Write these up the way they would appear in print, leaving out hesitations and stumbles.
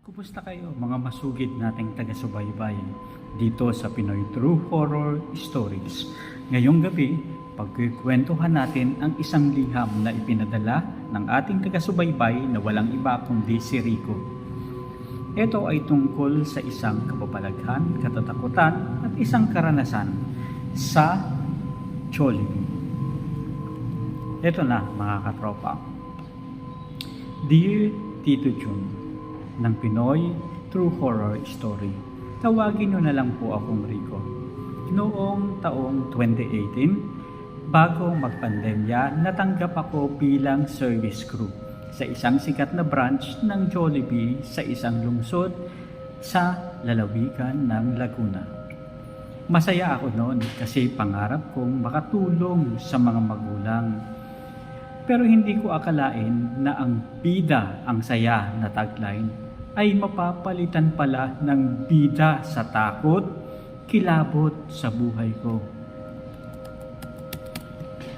Kumusta kayo mga masugid nating taga-subaybay dito sa Pinoy True Horror Stories. Ngayong gabi, pagkikwentuhan natin ang isang liham na ipinadala ng ating taga-subaybay na walang iba kundi si Rico. Ito ay tungkol sa isang kababalaghan, katatakutan at isang karanasan sa Jollibee. Ito na mga katropa. Dear Tito Jun ng Pinoy True Horror Story. Tawagin nyo na lang po akong Rico. Noong taong 2018, bago magpandemya, natanggap ako bilang service crew sa isang sikat na branch ng Jollibee sa isang lungsod sa lalawigan ng Laguna. Masaya ako noon kasi pangarap kong makatulong sa mga magulang. Pero hindi ko akalain na ang bida ang saya na tagline ay mapapalitan pala ng bida sa takot, kilabot sa buhay ko.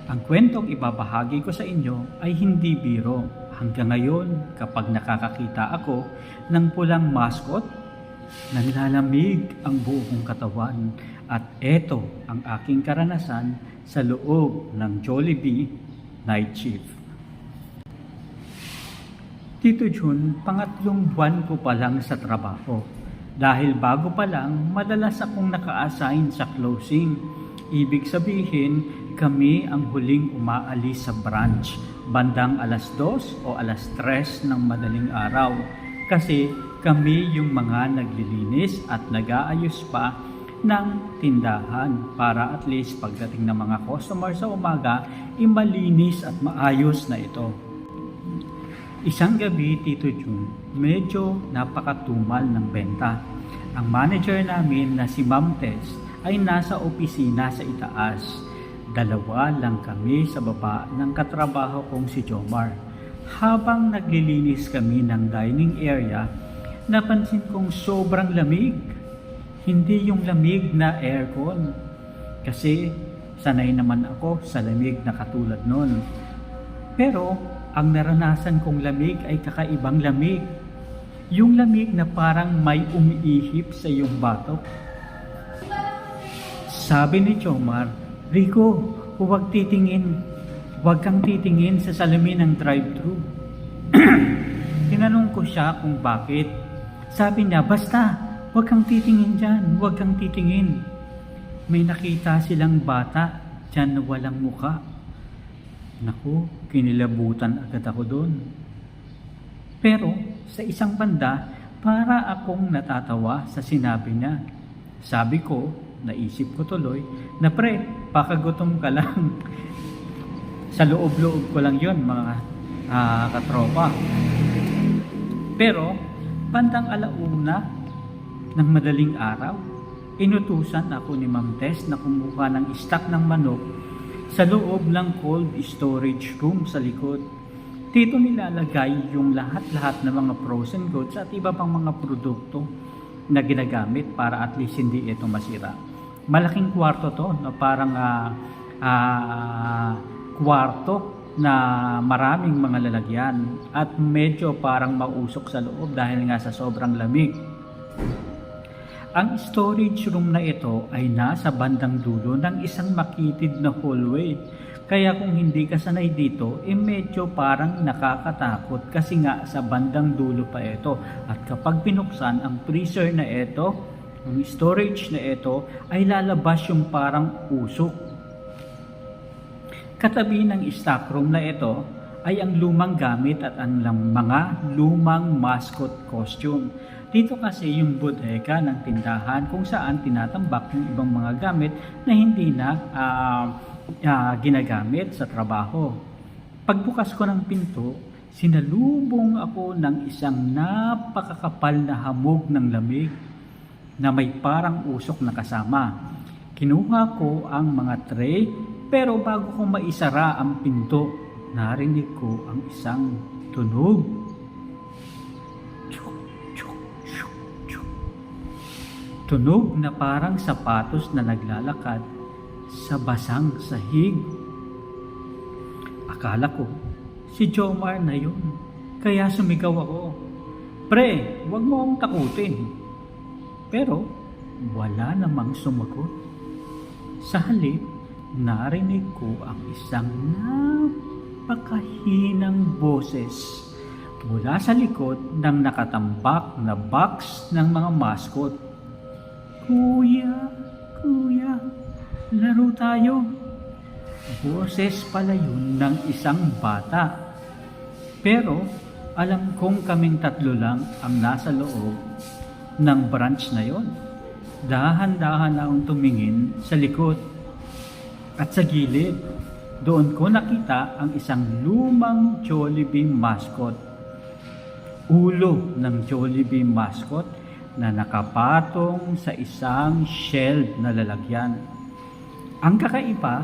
Ang kwentong ibabahagi ko sa inyo ay hindi biro. Hanggang ngayon, kapag nakakakita ako ng pulang mascot, nanlalamig ang buong katawan. At eto ang aking karanasan sa loob ng Jollibee night shift. Tito Jun, pangatlong buwan ko pa lang sa trabaho. Dahil bago pa lang, madalas akong naka-assign sa closing. Ibig sabihin, kami ang huling umaalis sa branch, bandang alas 2 o alas 3 ng madaling araw. Kasi kami yung mga naglilinis at nag-aayos pa ng tindahan para at least pagdating ng mga customer sa umaga, malinis at maayos na ito. Isang gabi, Tito Jun, medyo napakatumal ng benta. Ang manager namin na si Ma'am Tess ay nasa opisina sa itaas. Dalawa lang kami sa baba ng katrabaho kong si Jomar. Habang naglilinis kami ng dining area, napansin kong sobrang lamig. Hindi yung lamig na aircon. Kasi sanay naman ako sa lamig na katulad nun. Pero ang naranasan kong lamig ay kakaibang lamig. Yung lamig na parang may umiihip sa iyong batok. Sabi ni Jomar, Rico, huwag titingin. Huwag kang titingin sa salamin ng drive-thru. Tinanong ko siya kung bakit. Sabi niya, basta, huwag kang titingin dyan. Huwag kang titingin. May nakita silang bata dyan na walang muka. Naku, kinilabutan agad ako doon. Pero sa isang banda, para akong natatawa sa sinabi niya. Sabi ko, naisip ko tuloy, na pre, pakagutom ka lang. Sa loob-loob ko lang yon mga katropa. Pero, bandang alauna ng madaling araw, inutusan ako ni Ma'am Tess na kumuha ng stock ng manok sa loob ng cold storage room sa likod. Dito nilalagay yung lahat-lahat ng mga frozen goods at iba pang mga produkto na ginagamit para at least hindi ito masira. Malaking kwarto to, no? Parang kwarto na maraming mga lalagyan at medyo parang mausok sa loob dahil nga sa sobrang lamig. Ang storage room na ito ay nasa bandang dulo ng isang makitid na hallway. Kaya kung hindi ka sanay dito, medyo parang nakakatakot kasi nga sa bandang dulo pa ito. At kapag binuksan ang freezer na ito, ang storage na ito, ay lalabas yung parang usok. Katabi ng stock room na ito ay ang lumang gamit at ang mga lumang mascot costume. Dito kasi yung bodega ng tindahan kung saan tinatambak yung ibang mga gamit na hindi na ginagamit sa trabaho. Pagbukas ko ng pinto, sinalubong ako ng isang napakakapal na hamog ng lamig na may parang usok na kasama. Kinuha ko ang mga tray pero bago ko maisara ang pinto, narinig ko ang isang tunog. Tunog na parang sapatos na naglalakad sa basang sahig. Akala ko, si Jomar na yun. Kaya sumigaw ako. Pre, huwag mo akong takutin. Pero wala namang sumagot. Sa halip, narinig ko ang isang napakahinang boses mula sa likod ng nakatambak na box ng mga mascot. Kuya, laro tayo. Boses pala yun ng isang bata. Pero alam kong kaming tatlo lang ang nasa loob ng branch na yon. Dahan-dahan na akong tumingin sa likod at sa gilid. Doon ko nakita ang isang lumang Jollibee mascot. Ulo ng Jollibee mascot na nakapatong sa isang shelved na lalagyan. Ang kakaiba,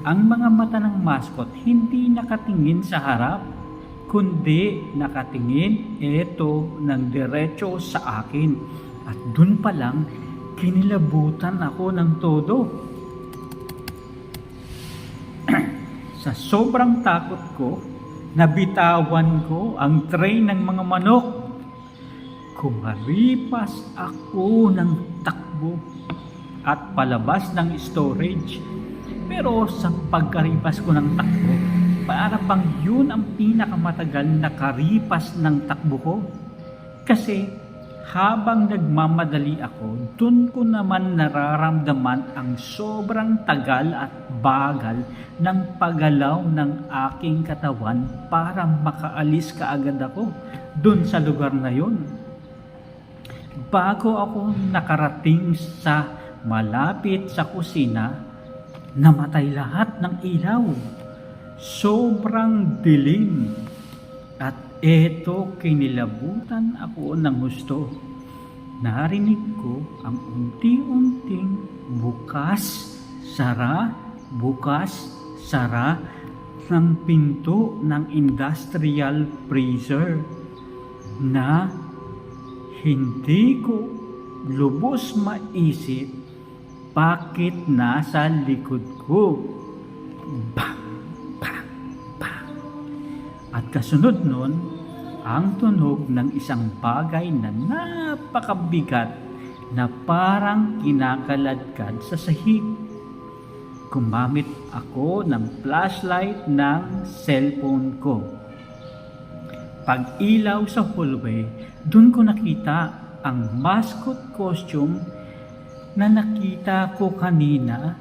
ang mga mata ng mascot hindi nakatingin sa harap, kundi nakatingin ng diretso sa akin. At dun pa lang, kinilabutan ako ng todo. Sa sobrang takot ko, nabitawan ko ang tray ng mga manok. Kumaripas ako ng takbo at palabas ng storage. Pero sa pagkaripas ko ng takbo, para bang yun ang pinakamatagal na karipas ng takbo ko. Kasi habang nagmamadali ako, dun ko naman nararamdaman ang sobrang tagal at bagal ng paggalaw ng aking katawan para makaalis kaagad ako dun sa lugar na yun. Bago ako nakarating sa malapit sa kusina, namatay lahat ng ilaw. Sobrang dilim. At eto, kinilabutan ako ng gusto. Narinig ko ang unti-unting bukas, sara ng pinto ng industrial freezer na hindi ko lubos maisip bakit nasa likod ko. Bang! At kasunod nun, ang tunog ng isang bagay na napakabigat na parang kinakaladkad sa sahig. Gumamit ako ng flashlight ng cellphone ko. Pag-ilaw sa hallway, dun ko nakita ang mascot costume na nakita ko kanina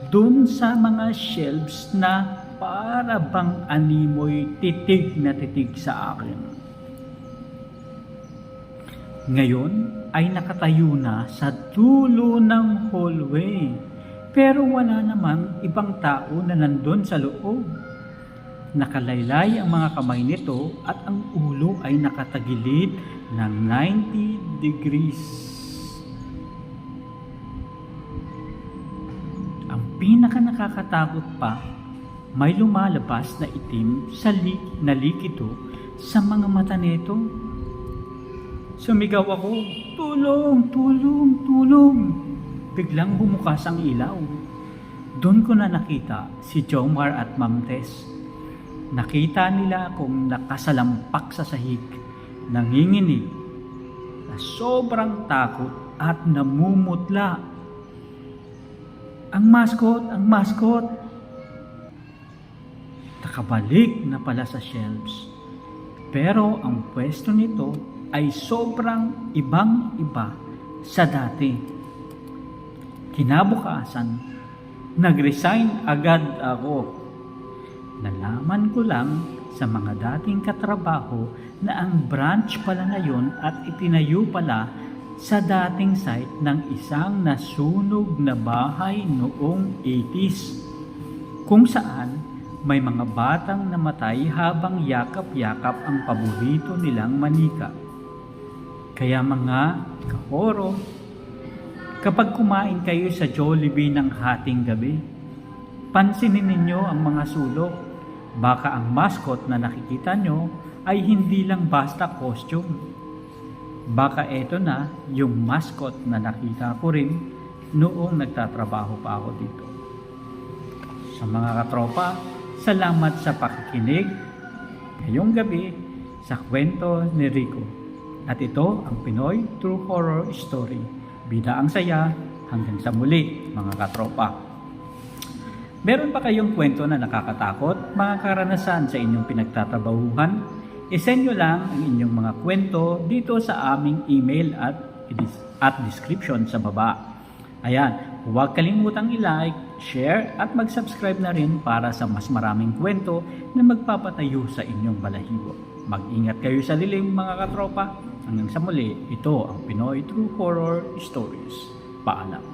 dun sa mga shelves na para bang animoy titig na titig sa akin. Ngayon ay nakatayo na sa dulo ng hallway, pero wala namang ibang tao na nandun sa loob. Nakalaylay ang mga kamay nito at ang ulo ay nakatagilid ng 90 degrees. Ang pinaka nakakatakot pa, may lumalabas na itim na likido sa mga mata nito. Sumigaw ako, "Tulong! Tulong! Tulong!" Biglang bumukas ang ilaw. Doon ko na nakita si Jomar at Ma'am Tess. Nakita nila akong nakasalampak sa sahig, nanginginig, na sobrang takot at namumutla. Ang mascot! Nakabalik na pala sa shelves. Pero ang pwesto nito ay sobrang ibang-iba sa dati. Kinabukasan, nag-resign agad ako. Nalaman ko lang sa mga dating katrabaho na ang branch pala ngayon at itinayo pala sa dating site ng isang nasunog na bahay noong 80s, kung saan may mga batang namatay habang yakap-yakap ang paborito nilang manika. Kaya mga kahoro, kapag kumain kayo sa Jollibee ng hating gabi, pansinin ninyo ang mga sulok. Baka ang mascot na nakikita nyo ay hindi lang basta costume. Baka eto na yung mascot na nakita ko rin noong nagtatrabaho pa ako dito. Sa mga katropa, salamat sa pakikinig ngayong gabi sa kwento ni Rico. At ito ang Pinoy True Horror Story. Bida ang saya hanggang sa muli, mga katropa. Meron ba kayong kwento na nakakatakot, mga karanasan sa inyong pinagtatrabahuhan? I-send nyo lang ang inyong mga kwento dito sa aming email at description sa baba. Ayan, huwag kalimutang i-like, share at mag-subscribe na rin para sa mas maraming kwento na magpapatayo sa inyong balahibo. Mag-ingat kayo sa lilim, mga katropa. Hanggang sa muli, ito ang Pinoy True Horror Stories. Paalam.